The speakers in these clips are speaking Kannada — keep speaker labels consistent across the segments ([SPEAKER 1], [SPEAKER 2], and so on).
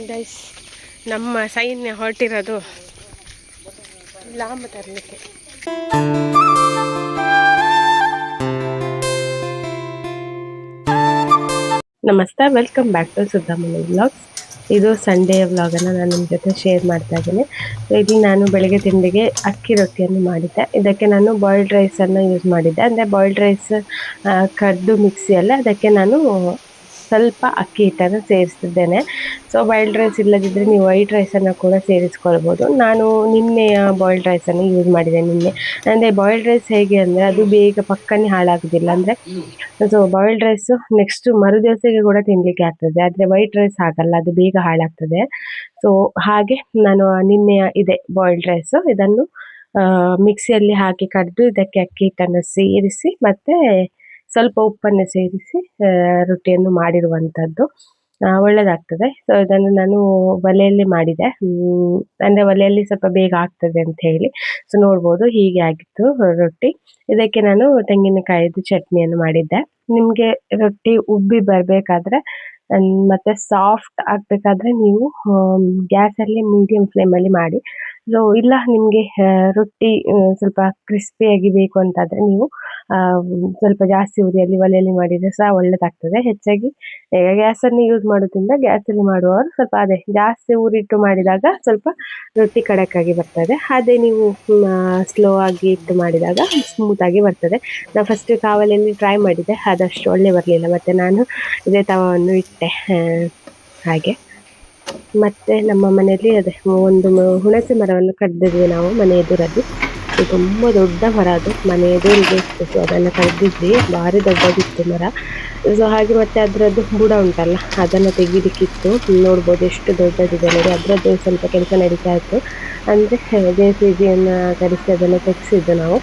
[SPEAKER 1] ಗೈಸ್ ನಮ್ಮ ಸೈನ್ಯ ಹೊರಟಿರೋದು ಲಾಂಬ ತರಲಿಕ್ಕೆ. ನಮಸ್ತೆ, ವೆಲ್ಕಮ್ ಬ್ಯಾಕ್ ಟು ಸುಧಾಮನಿ ವ್ಲಾಗ್ಸ್. ಇದು ಸಂಡೇ ವ್ಲಾಗನ್ನು ನಾನು ನಿಮ್ಮ ಜೊತೆ ಶೇರ್ ಮಾಡ್ತಾ ಇದ್ದೀನಿ. ಇಲ್ಲಿ ನಾನು ಬೆಳಗ್ಗೆ ತಿಂಡಿಗೆ ಅಕ್ಕಿ ರೊಟ್ಟಿಯನ್ನು ಮಾಡಿದ್ದೆ. ಇದಕ್ಕೆ ನಾನು ಬಾಯ್ಲ್ಡ್ ರೈಸನ್ನು ಯೂಸ್ ಮಾಡಿದ್ದೆ. ಅಂದರೆ ಬಾಯ್ಲ್ಡ್ ರೈಸ್ ಕಡ್ದು ಮಿಕ್ಸಿಯಲ್ಲೇ ಅದಕ್ಕೆ ನಾನು ಸ್ವಲ್ಪ ಅಕ್ಕಿ ಹಿಟ್ಟನ್ನು ಸೇರಿಸ್ತಿದ್ದೇನೆ. ಸೊ ಬಾಯ್ಲ್ಡ್ ರೈಸ್ ಇಲ್ಲದಿದ್ದರೆ ನೀವು ವೈಟ್ ರೈಸನ್ನು ಕೂಡ ಸೇರಿಸ್ಕೊಳ್ಬೋದು. ನಾನು ನಿನ್ನೆಯ ಬಾಯ್ಲ್ಡ್ ರೈಸನ್ನು ಯೂಸ್ ಮಾಡಿದೆ ನಿನ್ನೆ. ಅಂದರೆ ಬಾಯ್ಲ್ಡ್ ರೈಸ್ ಹೇಗೆ ಅಂದರೆ ಅದು ಬೇಗ ಪಕ್ಕನೆ ಹಾಳಾಗೋದಿಲ್ಲ. ಅಂದರೆ ಸೊ ಬಾಯ್ಲ್ಡ್ ರೈಸು ನೆಕ್ಸ್ಟ್ ಮರುದಿವಸಕ್ಕೆ ಕೂಡ ತಿನ್ನಲಿಕ್ಕೆ ಆಗ್ತದೆ. ಆದರೆ ವೈಟ್ ರೈಸ್ ಆಗಲ್ಲ, ಅದು ಬೇಗ ಹಾಳಾಗ್ತದೆ. ಸೊ ಹಾಗೆ ನಾನು ನಿನ್ನೆಯ ಇದೆ ಬಾಯ್ಲ್ಡ್ ರೈಸು, ಇದನ್ನು ಮಿಕ್ಸಿಯಲ್ಲಿ ಹಾಕಿ ಕಡಿದು ಇದಕ್ಕೆ ಅಕ್ಕಿ ಹಿಟ್ಟನ್ನು ಸೇರಿಸಿ ಮತ್ತು ಸ್ವಲ್ಪ ಉಪ್ಪನ್ನು ಸೇರಿಸಿ ರೊಟ್ಟಿಯನ್ನು ಮಾಡಿರುವಂಥದ್ದು. ಒಳ್ಳೆಯದಾಗ್ತದೆ. ಸೊ ಇದನ್ನು ನಾನು ಒಲೆಯಲ್ಲಿ ಮಾಡಿದೆ. ಅಂದರೆ ಒಲೆಯಲ್ಲಿ ಸ್ವಲ್ಪ ಬೇಗ ಆಗ್ತದೆ ಅಂತ ಹೇಳಿ. ಸೊ ನೋಡ್ಬೋದು ಹೀಗೆ ಆಗಿತ್ತು ರೊಟ್ಟಿ. ಇದಕ್ಕೆ ನಾನು ತೆಂಗಿನಕಾಯಿದು ಚಟ್ನಿಯನ್ನು ಮಾಡಿದ್ದೆ. ನಿಮಗೆ ರೊಟ್ಟಿ ಉಬ್ಬಿ ಬರಬೇಕಾದ್ರೆ ಮತ್ತು ಸಾಫ್ಟ್ ಆಗಬೇಕಾದ್ರೆ ನೀವು ಗ್ಯಾಸಲ್ಲಿ ಮೀಡಿಯಮ್ ಫ್ಲೇಮಲ್ಲಿ ಮಾಡಿ. ಸೊ ಇಲ್ಲ ನಿಮಗೆ ರೊಟ್ಟಿ ಸ್ವಲ್ಪ ಕ್ರಿಸ್ಪಿಯಾಗಿ ಬೇಕು ಅಂತಾದರೆ ನೀವು ಸ್ವಲ್ಪ ಜಾಸ್ತಿ ಉರಿಯಲ್ಲಿ ಒಲೆಯಲ್ಲಿ ಮಾಡಿದರೆ ಸಹ ಒಳ್ಳೆಯದಾಗ್ತದೆ. ಹೆಚ್ಚಾಗಿ ಗ್ಯಾಸನ್ನು ಯೂಸ್ ಮಾಡೋದ್ರಿಂದ ಗ್ಯಾಸಲ್ಲಿ ಮಾಡುವವರು ಸ್ವಲ್ಪ ಅದೇ ಜಾಸ್ತಿ ಊರಿಟ್ಟು ಮಾಡಿದಾಗ ಸ್ವಲ್ಪ ರೊಟ್ಟಿ ಖಡಕ್ಕಾಗಿ ಬರ್ತದೆ. ಅದೇ ನೀವು ಸ್ಲೋ ಆಗಿ ಇಟ್ಟು ಮಾಡಿದಾಗ ಸ್ಮೂತಾಗಿ ಬರ್ತದೆ. ನಾನು ಫಸ್ಟ್ ಕಾವಲಿಯಲ್ಲಿ ಟ್ರೈ ಮಾಡಿದೆ, ಅದಷ್ಟು ಒಳ್ಳೆ ಬರಲಿಲ್ಲ. ಮತ್ತು ನಾನು ಇದೇ ತವವನ್ನು ಇಟ್ಟೆ ಹಾಗೆ. ಮತ್ತು ನಮ್ಮ ಮನೆಯಲ್ಲಿ ಅದೇ ಒಂದು ಹುಣಸೆ ಮರವನ್ನು ಕಡ್ದಿದ್ವಿ ನಾವು ಮನೆ ಎದುರಲ್ಲಿ. ತುಂಬ ದೊಡ್ಡ ಮರ, ಅದು ಮನೆ ಎದುರಿಗೆ ಇತ್ತು. ಸೊ ಅದನ್ನು ಕಡ್ದಿದ್ವಿ, ಭಾರಿ ದೊಡ್ಡದಿತ್ತು ಮರ. ಸೊ ಹಾಗೆ ಮತ್ತು ಅದರದ್ದು ಬುಡ ಉಂಟಲ್ಲ ಅದನ್ನು ತೆಗಿಲಿಕ್ಕಿತ್ತು. ನೋಡ್ಬೋದು ಎಷ್ಟು ದೊಡ್ಡದಿದೆ ನೋಡಿ. ಅದರದ್ದು ಸ್ವಲ್ಪ ಕೆಲಸ ನಡೀತಾ ಇತ್ತು. ಅಂದರೆ JCBಯನ್ನು ಕರೆಸಿ ಅದನ್ನು ತೆಗೆಸಿದ್ದು ನಾವು.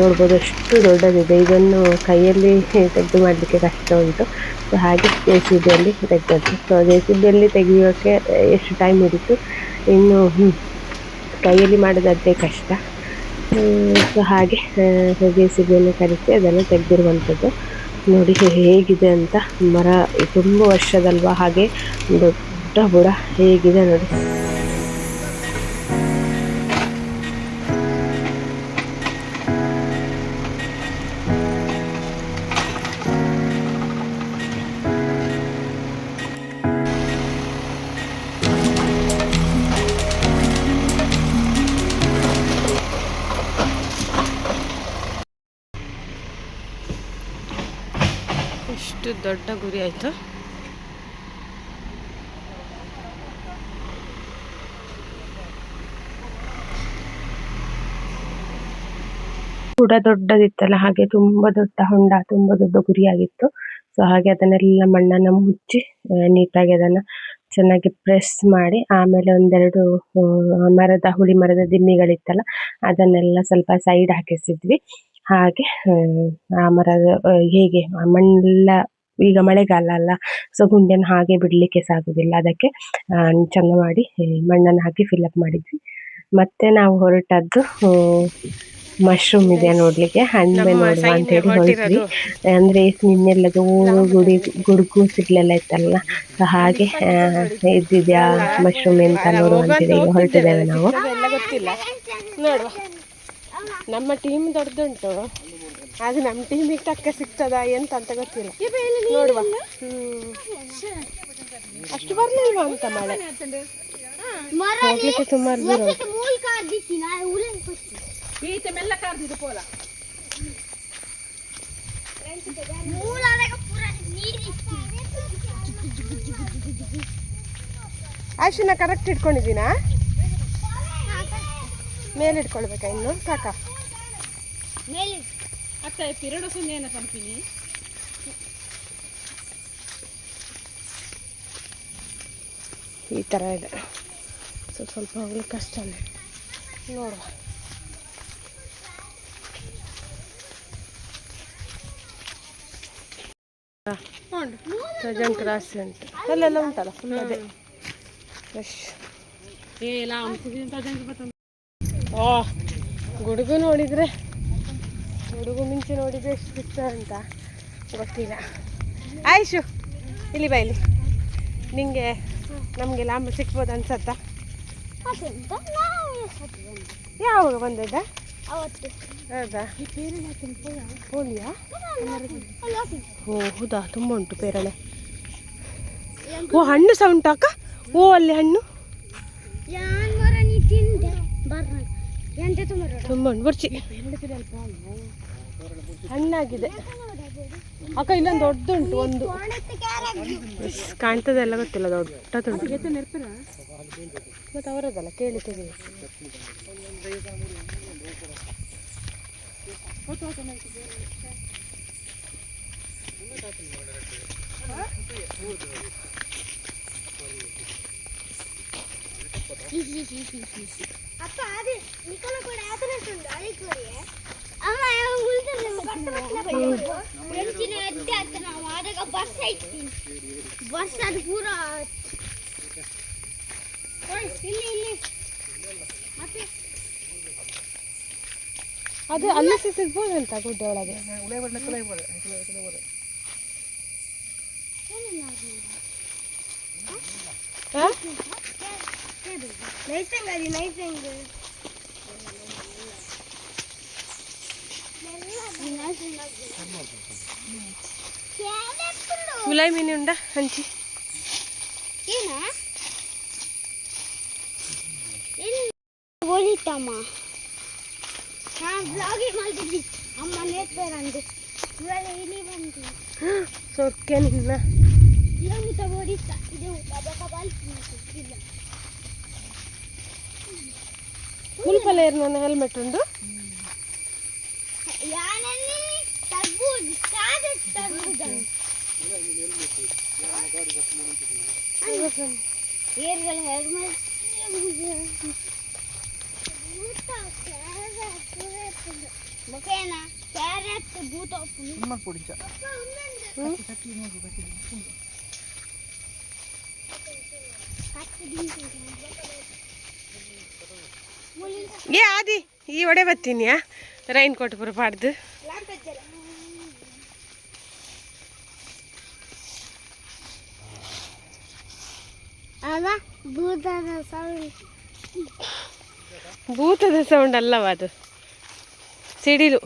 [SPEAKER 1] ನೋಡ್ಬೋದು ಎಷ್ಟು ದೊಡ್ಡದಿದೆ. ಇದನ್ನು ಕೈಯಲ್ಲಿ ತೆಗೆದು ಮಾಡಲಿಕ್ಕೆ ಕಷ್ಟ ಉಂಟು. ಸೊ ಹಾಗೆ JCBಯಲ್ಲಿ ತೆಗೆದದ್ದು. ಸೊ JCBಯಲ್ಲಿ ತೆಗೆಯೋಕ್ಕೆ ಎಷ್ಟು ಟೈಮ್ ಹಿಡಿತು, ಇನ್ನು ಕೈಯಲ್ಲಿ ಮಾಡೋದದ್ದೇ ಕಷ್ಟ. ಸೊ ಹಾಗೆ JCBಯನ್ನು ಕರೆಸಿ ಅದನ್ನು ತೆಗೆದಿರುವಂಥದ್ದು. ನೋಡಿ ಹೇಗಿದೆ ಅಂತ. ಮರ ತುಂಬ ವರ್ಷದಲ್ವಾ, ಹಾಗೆ ದೊಡ್ಡ ಬುಡ ಹೇಗಿದೆ ನೋಡಿ. ಇಷ್ಟು ದೊಡ್ಡ ಗುರಿ ಆಯಿತು. ಕೂಡ ದೊಡ್ಡದಿತ್ತಲ್ಲ, ಹಾಗೆ ತುಂಬ ದೊಡ್ಡ ಹೊಂಡ, ತುಂಬ ದೊಡ್ಡ ಗುರಿಯಾಗಿತ್ತು. ಸೊ ಹಾಗೆ ಅದನ್ನೆಲ್ಲ ಮಣ್ಣನ್ನು ಮುಚ್ಚಿ ನೀಟಾಗಿ ಅದನ್ನು ಚೆನ್ನಾಗಿ ಪ್ರೆಸ್ ಮಾಡಿ, ಆಮೇಲೆ ಒಂದೆರಡು ಹುಳಿ ಮರದ ದಿಮ್ಮಿಗಳಿತ್ತಲ್ಲ ಅದನ್ನೆಲ್ಲ ಸ್ವಲ್ಪ ಸೈಡ್ ಹಾಕಿಸಿದ್ವಿ. ಹಾಗೆ ಆ ಮರದ ಹೇಗೆ ಮಣ್ಣೆಲ್ಲ ಈಗ ಮಳೆಗಾಲ ಅಲ್ಲ, ಸೊ ಗುಂಡಿಯನ್ನು ಹಾಗೆ ಬಿಡಲಿಕ್ಕೆ ಸಾಗುವುದಿಲ್ಲ. ಅದಕ್ಕೆ ಚೆಂದ ಮಾಡಿ ಮಣ್ಣನ್ನು ಹಾಕಿ ಫಿಲ್ಅಪ್ ಮಾಡಿದ್ವಿ. ಮತ್ತು ನಾವು ಹೊರಟದ್ದು ಮಶ್ರೂಮ್ ಇದೆ ನೋಡಲಿಕ್ಕೆ, ಹಣ್ಣೆ ನೋಡುವ ಅಂತೇಳಿ ಹೊರಟ್ವಿ. ಅಂದರೆ ನಿನ್ನೆಲ್ಲದು ಗುಡುಗು ಸಿಡ್ಲೆಲ್ಲ ಇತ್ತಲ್ಲ, ಸೊ ಹಾಗೆ ಇದ್ದಿದ್ಯಾ ಮಶ್ರೂಮ್ ಅಂತ ನೋಡುವ ಅಂತೇಳಿ ಈಗ ಹೊರಟಿದ್ದೇವೆ ನಾವು. ನೋಡುವ, ನಮ್ಮ ಟೀಮ್ ದೊಡ್ಡದುಂಟು, ಅದು ನಮ್ಮ ಟೀಮಿಗೆ ತಕ್ಕ ಸಿಗ್ತದ ಎಂತ ಅಂತ ಗೊತ್ತಿಲ್ಲ. ನೋಡುವ, ಅಷ್ಟು ಬರಲಿಲ್ವಾ ಅಂತ ಮಳೆ ಹೋಗ್ಲಿಕ್ಕೆ ಸುಮಾರು ದೂರ. ಆಶಿನ ಕರೆಕ್ಟ್ ಇಟ್ಕೊಂಡಿದ್ದೀನಾ? ಮೇಲೆ ಇಟ್ಕೊಳ್ಬೇಕಾ ಇನ್ನು? ಸಾಕಾ? ಈ ಥರ ಇದೆ. ಸೊ ಸ್ವಲ್ಪ ಹೋಗ್ಲಿಕ್ಕೆ ಕಷ್ಟನೇ. ನೋಡುವ, ಸಜನ್ ಕ್ರಾಸ್ ಉಂಟು, ಅಲ್ಲೆಲ್ಲ ಉಂಟಲ್ಲ ಫುಲ್ ಅದೇ ಫ್ರೆಶ್. ಗುಡುಗು ನೋಡಿದರೆ, ಗುಡುಗು ಮಿಂಚು ನೋಡಿದರೆ ಎಷ್ಟು ಸಿಗ್ತದೆ ಅಂತ ಗೊತ್ತಿಲ್ಲ. ಆಯುಷು ಇಲ್ಲಿ ಬಾ, ಇಲ್ಲಿ ನಿಂಗೆ ನಮಗೆ ಲಾಂಬ ಸಿಕ್ಬೋದು ಅನ್ಸತ್ತಾ? ಯಾವಾಗ ಬಂದದ
[SPEAKER 2] ಅವತ್ತು?
[SPEAKER 1] ಹೌದಾ? ಹೋಲಿಯಾ? ಓ ಹೌದಾ, ತುಂಬ ಉಂಟು ಪೇರಳೆ. ಓ ಹಣ್ಣು ಸಹ ಉಂಟು ಅಕ್ಕ. ಓ ಅಲ್ಲಿ ಹಣ್ಣು ತುಂಬ ಉಂಟು. ಬರ್ಚಿ ಹಣ್ಣಾಗಿದೆ ಅಕ್ಕ. ಇಲ್ಲೊಂದು ದೊಡ್ಡದುಂಟು, ಒಂದು ಕಾಣ್ತದೆಲ್ಲ ಗೊತ್ತಿಲ್ಲ, ದೊಡ್ಡದುಂಟು. ಮತ್ತೆ ಅವರದಲ್ಲ, ಕೇಳಿ ತೆಗೆದು.
[SPEAKER 2] அப்பா அது நிக்கல கூட ஆதன சொன்ன அழைக்கு வரையே அம்மா ಎಂಚಿನ ಅಡ್ಡ ಆತ ನಾವು ಆದಾಗ ಬಸ್ ಐತಿ. ಬಸ್ ಅದು ಪೂರ ಇಲ್ಲಿ ಮತ್ತೆ
[SPEAKER 1] ಅದು ಅಲ್ಲೇ ಸಿಗ್ಬೋದಂತ ಗುಡ್ಡೆ ಒಳಗೆ. ಮುಲಾಯಿ ಮೀನು ಉಂಡ ಹಂಚಿ
[SPEAKER 2] ಓಡಿತಮ್ಮ. ನಾನು ಬ್ಲಾಗಿಂಗ್ ಮಾಡ್ತಿದ್ದಿ ಅಮ್ಮ ನೇತ್ಬೇರಂದು ಇವೆಲ್ಲ ಇಲ್ಲಿ ಬಂದು
[SPEAKER 1] ಸೊಕ್ಕೆ ನಿನ್ನ
[SPEAKER 2] ಊಟ ಓಡಿತ ಇದು ಇಲ್ಲ
[SPEAKER 1] ಮುಲ್ಪಲೇರ್ ನನ್ನ ಹೆಲ್ಮೆಟ್ ಉಂಡು.
[SPEAKER 2] ಯಾನಲ್ಲಿ ತರ್ಬೂಜ್ ಕಾದಟ್ ತರ್ಬೂಜ್ ಏರ್ಗಳ ಹೆಲ್ಮೆಟ್ ಮುಖೇನ ಕ್ಯಾರೆಟ್ ಬೂತ
[SPEAKER 3] పొడిచా
[SPEAKER 1] ಏ ಆದಿ ಈ ಒಡೆ ಬರ್ತೀನಿಯಾ ರೈನ್ ಕೋಟ್ ಬರಬಾರ್ದು. ಭೂತದ ಸೌಂಡ್ ಅಲ್ಲವ, ಅದು ಸಿಡಿಲು.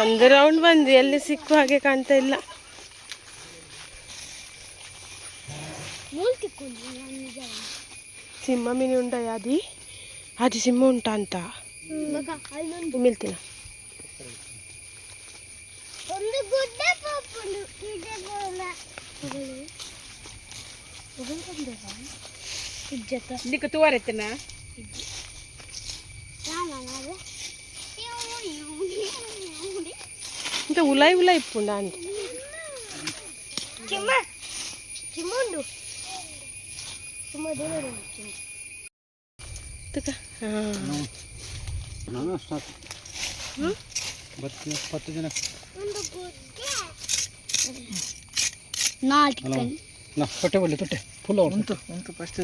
[SPEAKER 1] ಒಂದು ರೌಂಡ್ ಬಂದು ಎಲ್ಲಿ ಸಿಕ್ಕುವ ಹಾಗೆ ಕಾಣ್ತಾ ಇಲ್ಲ. ಸಿಂಹ ಮೀನು ಉಂಟ ಯಾದಿ? ಅದು ಸಿಂಹ ಉಂಟಾ ಅಂತ ಮಿಲ್ತಿನ
[SPEAKER 3] నీకు తోరెత్తినా
[SPEAKER 1] ఇంకా ఉలాయి ఉలాయి ఇప్పుండా అంటే
[SPEAKER 2] చిమ్ముండు
[SPEAKER 3] ತೊಟ್ಟೆ ಬಲ್ಲಿ ತೊಟ್ಟೆ ಫುಲ್ ಉಂಟು ಉಂಟು ಫಸ್ಟ್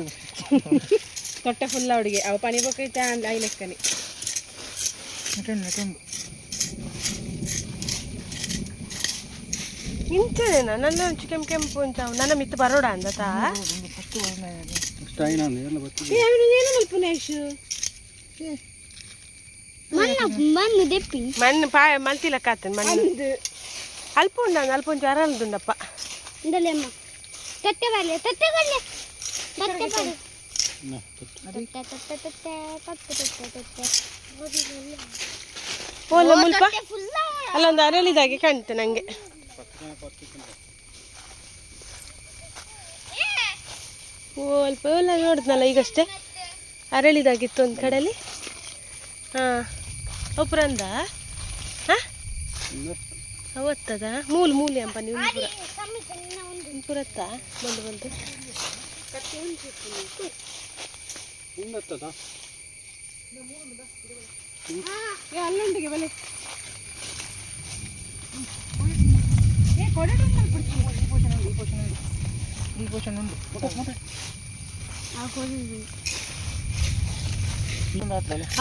[SPEAKER 1] ತೊಟ್ಟೆ ಫುಲ್ ಅವಡಿಗೆ ಅವು ಪನಿ ಬೇಕೈತೆ ಐ ಲೆಕ್ಕನಿ ಇಂಚೇನಾ ನನ್ನ ಒಂಚು ಕೆಂಪು ಕೆಂಪು ಒಂಚ ನನ್ನ ಮಿತ್ತು ಬರೋಡ ಅಂದತ ಮಣ್ಣು ಪಾಯ ಮಲ್ತಿಲಕ್ಕಾತ ಮಣ್ಣು ಅಲ್ಪ ಉಂಡ ಅಲ್ಪ ಒಂಚು ಅರಲ್ದುಂಡಪ್ಪ
[SPEAKER 2] ತೊಟ್ಟೆ ಬರಲಿ ತೊಟ್ಟೆ ಬರಲಿ ತೊಟ್ಟೆ ಬರಲಿ
[SPEAKER 1] ಓಲ್ಲ ಮುಲ್ಪ ಅಲ್ಲೊಂದು ಅರಳಿದಾಗೆ ಕಾಣ್ತೆ ನಂಗೆ. ಅಲ್ಪ ಎಲ್ಲ ನೋಡಿದ್ನಲ್ಲ ಈಗಷ್ಟೇ, ಅರಳಿದಾಗಿತ್ತು ಒಂದು ಕಡೆಯಲ್ಲಿ. ಹಾಂ ಒಬ್ಬರಂದ ಹಾಂ ಅವತ್ತದ ಮೂಲು ಮೂಲಿ ಅಂಪ ನೀವು ಪುರತ್ತ ಬಂದು ಬಂದು ಅಲ್ಲೊಂದಿಗೆ ಬಲೆ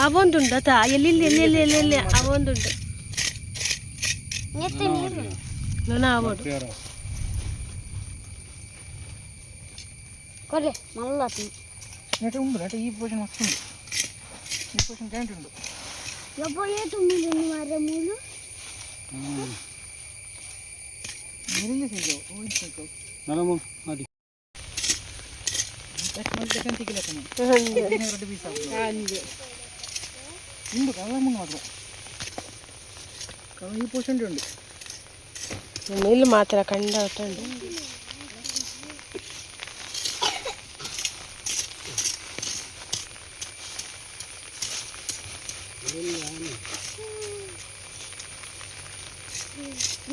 [SPEAKER 1] ಅವೊಂದುಂಟು ಆತ ಎಲ್ಲಿ ಅವೊಂದುಂಟು
[SPEAKER 2] ಎತ್ತೆ ನೀರು
[SPEAKER 1] ನಾನು ಆವೋಡು
[SPEAKER 2] ಕೊಲೆ ಮಲ್ಲಾತಿ
[SPEAKER 3] ನೆಟ ಉಂಡು ನೆಟ ಈ ಪೋಷನ್ ಮಸ್ತ್ ಉಂಡು ಈ ಪೋಷನ್ ಕ್ಯಾಂಟ್ ಉಂಡು
[SPEAKER 2] ಯಬ್ಬ ಏತು ಮೀನು ಮಾರೆ ಮೂಲು
[SPEAKER 3] ನೀರಿಂದ ಸಿಗ್ತಾವೆ ಹೋಗಿ ಸಿಗ್ತಾವೆ ಎರಡು ಪೀಸ್ ಆಗುತ್ತೆ ಉಂಡು ಕಲ್ಲ ಮುಂದೆ ಮಾತ್ರ ಕಲ್ಲ ಈ ಪೋಷನ್ ಉಂಡು
[SPEAKER 1] ಇಲ್ಲಿ ಮಾತ್ರ ಕಂಡ ಉಂಟು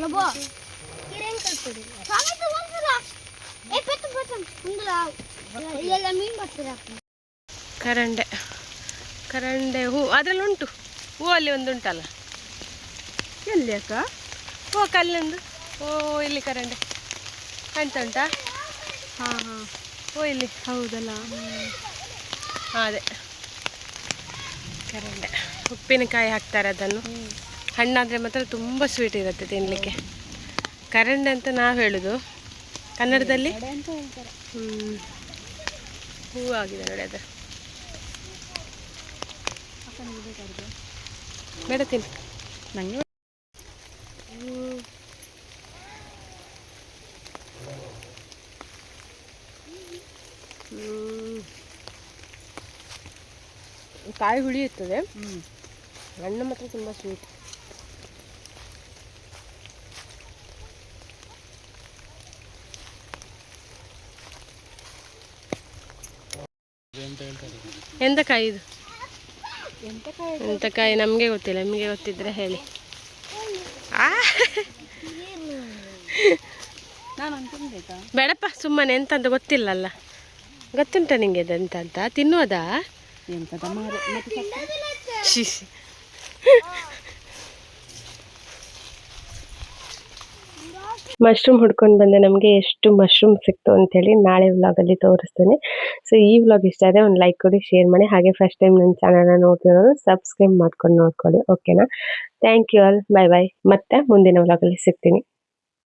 [SPEAKER 2] ಯಬ್ಬ ಕಿರೆಂಗ್ ಕಟ್ಟುದು ಸಾಮಿತು ಒಂದಲ್ಲ ಏ ಪೆತ್ತು ಪೆತ್ತು ಒಂದಲ್ಲ ಎಲ್ಲ ಮೀನು ಬರ್ತೀರಾ
[SPEAKER 1] ಕರಂಡೆ ಹೂ ಅದ್ರಲ್ಲಿ ಉಂಟು ಹೂ ಅಲ್ಲಿ ಒಂದು ಉಂಟಲ್ಲ ಎಲ್ಲಿ ಅಕ್ಕ ಓ ಕಲ್ಲೊಂದು ಓ ಇಲ್ಲಿ ಕರಂಡೆ ಕಾಣ್ತಾ ಉಂಟಾ ಹಾಂ ಓ ಇಲ್ಲಿ ಹೌದಲ್ಲ ಅದೇ ಕರಂಡೆ ಉಪ್ಪಿನಕಾಯಿ ಹಾಕ್ತಾರೆ ಅದನ್ನು ಹಣ್ಣಾದರೆ ಮಾತ್ರ ತುಂಬ ಸ್ವೀಟ್ ಇರುತ್ತೆ ತಿನ್ನಲಿಕ್ಕೆ ಕರಂಡೆ ಅಂತ ನಾವು ಹೇಳೋದು ಕನ್ನಡದಲ್ಲಿ ಹೂವು ಆಗಿದೆ ನೋಡಿ ಅದು ಬೇಡ ತಿನ್ನು ನನಗೆ ಕಾಯಿ ಹುಳಿ ಇರ್ತದೆ ಹಣ್ಣು ಮಾತ್ರ ತುಂಬ ಸ್ವೀಟ್ ಎಂತ ಕಾಯಿ ಇದು ಎಂತ ಕಾಯಿ ನಮಗೆ ಗೊತ್ತಿಲ್ಲ ನಿಮಗೆ ಗೊತ್ತಿದ್ರೆ ಹೇಳಿ ಬೇಡಪ್ಪ ಸುಮ್ಮನೆ ಎಂತ ಅಂತ ಗೊತ್ತಿಲ್ಲಲ್ಲ ಗೊತ್ತುಂಟ ನಿಂಗೆ ಅದೆಂತ ಅಂತ ತಿನ್ನುವುದಾ ಮಶ್ರೂಮ್ ಹುಡ್ಕೊಂಡು ಬಂದೆ ನಮಗೆ ಎಷ್ಟು ಮಶ್ರೂಮ್ ಸಿಕ್ತು ಅಂತೇಳಿ ನಾಳೆ ವ್ಲಾಗಲ್ಲಿ ತೋರಿಸ್ತೀನಿ. ಸೊ ಈ ವ್ಲಾಗ್ ಇಷ್ಟ ಆದರೆ ಒಂದು ಲೈಕ್ ಕೊಡಿ, ಶೇರ್ ಮಾಡಿ, ಹಾಗೆ ಫಸ್ಟ್ ಟೈಮ್ ನನ್ನ ಚಾನಲ್ನ ನೋಡ್ತಿರೋರು ಸಬ್ಸ್ಕ್ರೈಬ್ ಮಾಡ್ಕೊಂಡು ನೋಡ್ಕೊಳ್ಳಿ. ಓಕೆನಾ? ಥ್ಯಾಂಕ್ ಯು ಆಲ್, ಬಾಯ್ ಬಾಯ್. ಮತ್ತೆ ಮುಂದಿನ ವ್ಲಾಗಲ್ಲಿ ಸಿಗ್ತೀನಿ.